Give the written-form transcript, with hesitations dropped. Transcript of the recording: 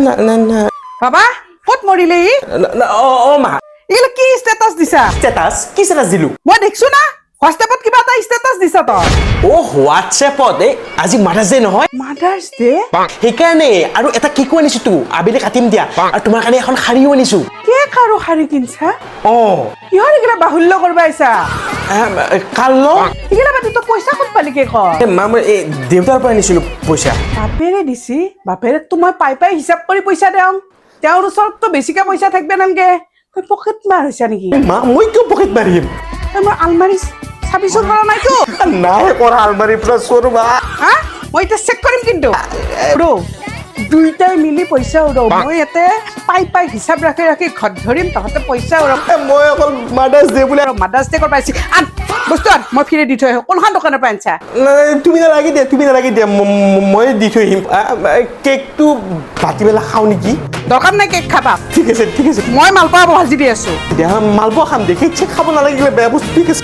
না না না বাবা ক'ত মৰিলে ই অ মা এইগুলো কি ষ্টেটাছ দিছা ষ্টেটাছ কি ষ্টেটাছ দিলো মই দেখছো না হোৱাটছএপত কিবা এটা ষ্টেটাছ দিছা তই অ হোৱাটছএপত আজি মাদাৰ্ছ ডে নহয় মাদাৰ্ছ ডে সেইকাৰণে আৰু এটা কেকো আনিছো তো আবেলি কাটিম দিয়া আৰু তোমাৰ কাৰণে এখন শাৰীও আনিছো কেক আৰু শাৰী কিনছা অ কিহৰ এইগিলা বাহুল্য কৰবা আহিছা কাল এইগিলা বাদে তই পইচা ক'ত পালি কেকৰ মা মই এই দেউতাৰ পৰা আনিছিলো পইচা বাপেৰে দিছি বাপেৰেকতো মই পাই হিচাপ কৰি পইচা দেওঁ তেওঁৰ ওচৰততো বেছিকে পইচা থাকিব নালগে তই পকেট মাৰ হৈছা নেকি মা মই কিয় পকেট মাৰিম তই মোৰ আলমাৰী চাবি চোৰ কৰা নাইতো নাই কৰা আলমাৰীৰ পৰা চোৰ মা হা মই এতিয়া চেক কৰিম কিন্তু ৰ দুইটাই মিলি পইচা উৰাও মই ইয়াতে পাই হিচাপ ৰাখি ৰাখি ঘৰত ধৰিম তহঁতে পইচা উৰাম মই অকল মাদাৰ্ছ ডে বুলি আৰু মাদাৰ্ছ ডে কৰিব পাইছি আন বস্তু আন মই ফিৰে দি থৈ আহোঁ কোনখন দোকানৰ পৰা আনছা তুমি নালাগে দিয়া মই দি থৈ আহিম কেকটো ভাটিবেলা খাওঁ নেকি দৰকাৰ নাই কেক খাবা ঠিক আছে মই মালপোৱা ভাজি দি আছো দিয়া মালপোৱা খাম দে কেক চেক খাব নালাগিলে বেয়া বস্তু ঠিক আছে